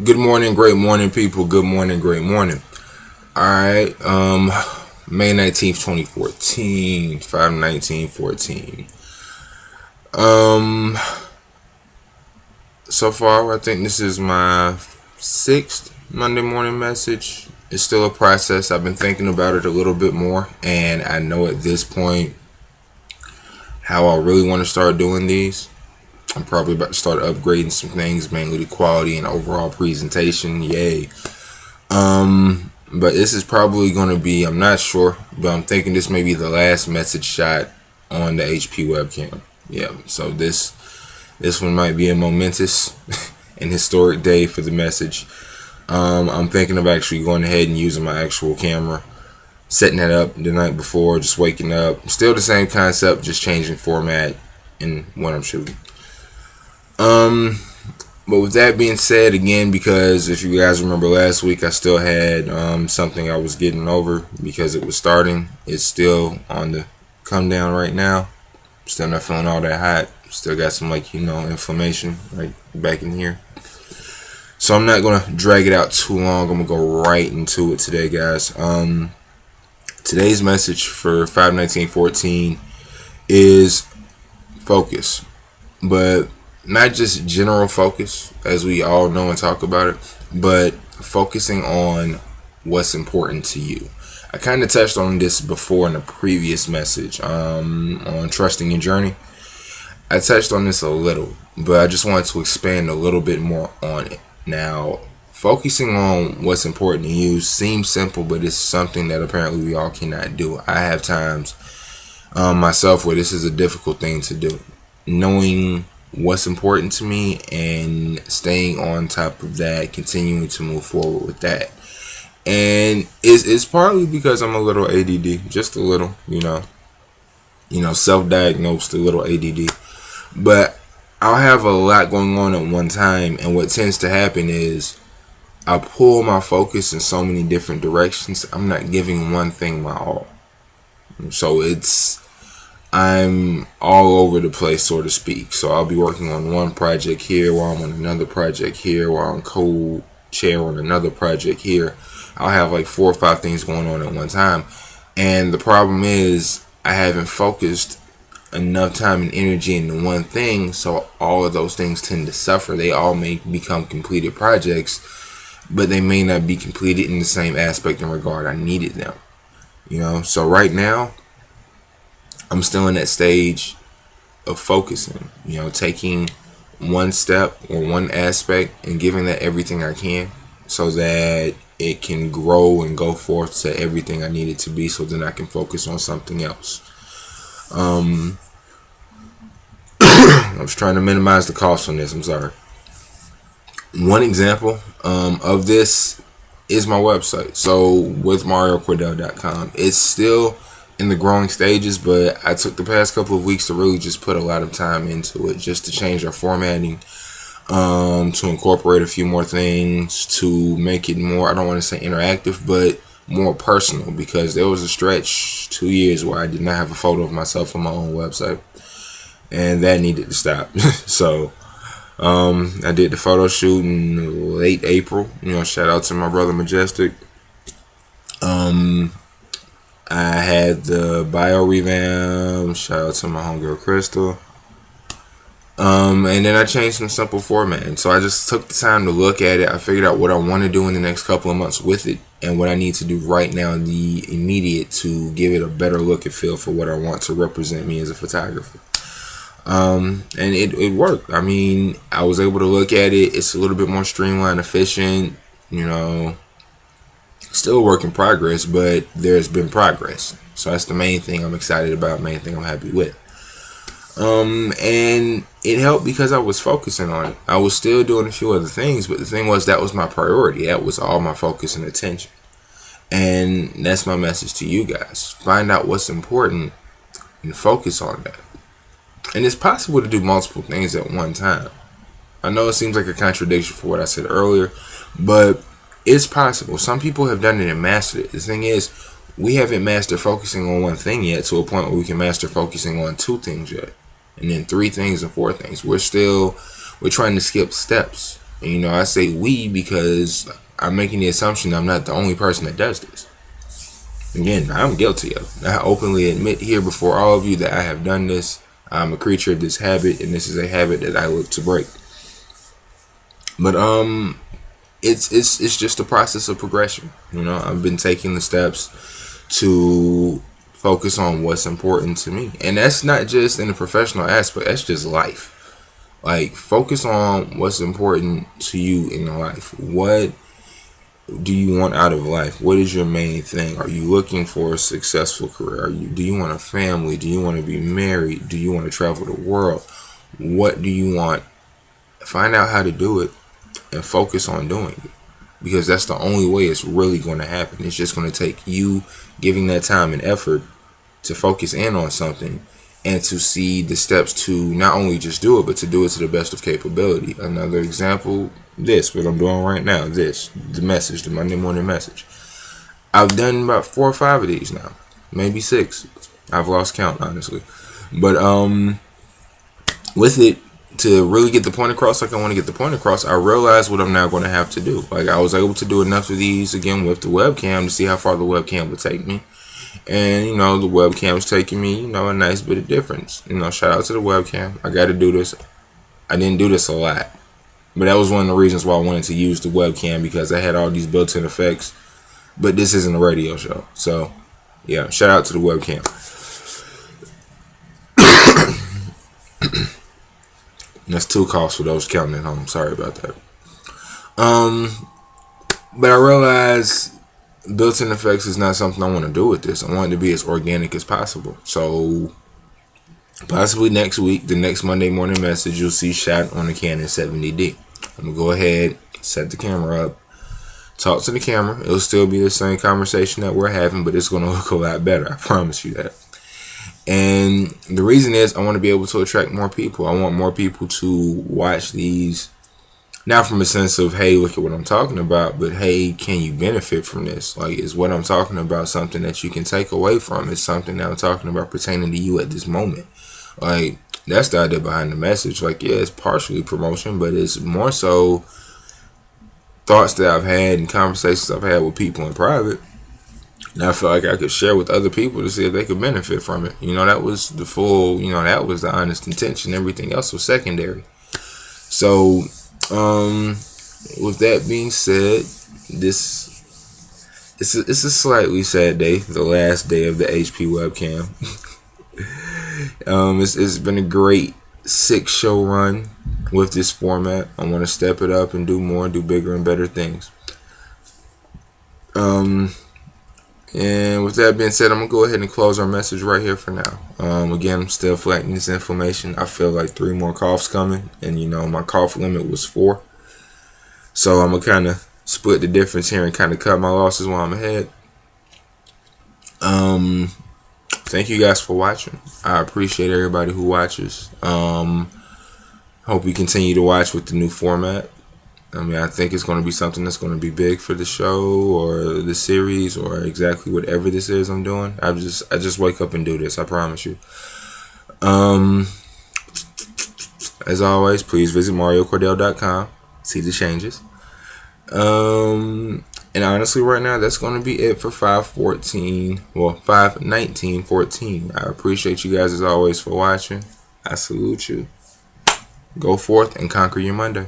Good morning, great morning, people. Good morning, great morning. Alright, May 19th, 2014, 5/19/14. Um, so far, I think this is my sixth Monday morning message. It's still a process. I've been thinking about it a little bit more, and I know at this point how I really want to start doing these. I'm probably about to start upgrading some things, mainly the quality and overall presentation. Yay. But this is probably going to be, I'm not sure, but I'm thinking this may be the last message shot on the HP Webcam. Yeah, so this one might be a momentous and historic day for the message. I'm thinking of actually going ahead and using my actual camera, setting that up the night before, just waking up. Still the same concept, just changing format and what I'm shooting. But with that being said, again, because if you guys remember last week, I still had something I was getting over because it was starting. It's still on the come down right now. Still not feeling all that hot. Still got some inflammation right back in here. So I'm not gonna drag it out too long. I'm gonna go right into it today, guys. Today's message for 5/19/14 is focus, but not just general focus, as we all know and talk about it, but focusing on what's important to you. I kind of touched on this before in a previous message on trusting your journey. I touched on this a little, but I just wanted to expand a little bit more on it. Now, focusing on what's important to you seems simple, but it's something that apparently we all cannot do. I have times myself where this is a difficult thing to do. Knowing what's important to me and staying on top of that, continuing to move forward with that. And it's partly because I'm a little ADD, just a little, self-diagnosed a little ADD. But I'll have a lot going on at one time, and what tends to happen is I pull my focus in so many different directions. I'm not giving one thing my all. So I'm all over the place, so to speak. So I'll be working on one project here while I'm on another project here, while I'm co-chair on another project here. I'll have like 4 or 5 things going on at one time. And the problem is I haven't focused enough time and energy into one thing, so all of those things tend to suffer. They all may become completed projects, but they may not be completed in the same aspect and regard I needed them. So right now, I'm still in that stage of focusing, taking one step or one aspect and giving that everything I can so that it can grow and go forth to everything I need it to be, so then I can focus on something else. I was trying to minimize the cost on this. I'm sorry. One example of this is my website. So with Cordale.com, it's still in the growing stages, but I took the past couple of weeks to really just put a lot of time into it, just to change our formatting, to incorporate a few more things, to make it more, I don't want to say interactive, but more personal, because there was a stretch 2 years where I did not have a photo of myself on my own website, and that needed to stop. So I did the photo shoot in late April. Shout out to my brother Majestic. I had the bio revamp. Shout out to my homegirl Crystal. And then I changed some simple formatting. So I just took the time to look at it. I figured out what I want to do in the next couple of months with it, and what I need to do right now in the immediate to give it a better look and feel for what I want to represent me as a photographer. And it worked. I mean, I was able to look at it. It's a little bit more streamlined, efficient, still a work in progress, but there's been progress. So that's the main thing I'm excited about, main thing I'm happy with. And it helped because I was focusing on it. I was still doing a few other things, but the thing was, that was my priority. That was all my focus and attention. And that's my message to you guys. Find out what's important and focus on that. And it's possible to do multiple things at one time. I know it seems like a contradiction for what I said earlier, but it's possible. Some people have done it and mastered it. The thing is, we haven't mastered focusing on one thing yet to a point where we can master focusing on 2 things yet. And then 3 things and 4 things. We're trying to skip steps. And, you know, I say we because I'm making the assumption I'm not the only person that does this. Again, I'm guilty of it. I openly admit here before all of you that I have done this. I'm a creature of this habit, and this is a habit that I look to break. But it's just a process of progression. You know, I've been taking the steps to focus on what's important to me, and that's not just in the professional aspect. That's just life. Like, focus on what's important to you in life. What do you want out of life? What is your main thing? Are you looking for a successful career? Do you want a family? Do you want to be married? Do you want to travel the world? What do you want? Find out how to do it and focus on doing it, because that's the only way it's really going to happen. It's just going to take you giving that time and effort to focus in on something and to see the steps to not only just do it, but to do it to the best of capability. Another example, what I'm doing right now, the message, the Monday morning message. I've done about 4 or 5 of these now, maybe 6. I've lost count, honestly. But with it, to really get the point across like I want to get the point across, I realized what I'm now going to have to do. Like, I was able to do enough of these again with the webcam to see how far the webcam would take me. And, you know, the webcam's taking me, you know, a nice bit of difference. You know, shout out to the webcam. I got to do this. I didn't do this a lot, but that was one of the reasons why I wanted to use the webcam, because I had all these built-in effects. But this isn't a radio show. So, yeah, shout out to the webcam. That's 2 coughs for those counting at home. Sorry about that. But I realized built-in effects is not something I want to do with this. I want it to be as organic as possible. So possibly next week, the next Monday morning message, you'll see shot on the Canon 70D. I'm going to go ahead, set the camera up, talk to the camera. It'll still be the same conversation that we're having, but it's going to look a lot better. I promise you that. And the reason is I want to be able to attract more people. I want more people to watch these, not from a sense of, hey, look at what I'm talking about, but hey, can you benefit from this? Like, is what I'm talking about something that you can take away from? Is something that I'm talking about pertaining to you at this moment? Like, that's the idea behind the message. Like, yeah, it's partially promotion, but it's more so thoughts that I've had and conversations I've had with people in private. And I feel like I could share with other people to see if they could benefit from it. You know, that was the full, you know, that was the honest intention. Everything else was secondary. So, with that being said, it's a slightly sad day, the last day of the HP Webcam. It's been a great 6-show run with this format. I want to step it up and do more, do bigger and better things. And with that being said, I'm going to go ahead and close our message right here for now. Again, I'm still flattening this inflammation. I feel like 3 more coughs coming. And, you know, my cough limit was 4. So I'm going to kind of split the difference here and kind of cut my losses while I'm ahead. Thank you guys for watching. I appreciate everybody who watches. Hope you continue to watch with the new format. I mean, I think it's going to be something that's going to be big for the show or the series or exactly whatever this is I'm doing. I just wake up and do this. I promise you. As always, please visit MarioCordale.com. See the changes. And honestly, right now, that's going to be it for 5/19/14. I appreciate you guys as always for watching. I salute you. Go forth and conquer your Monday.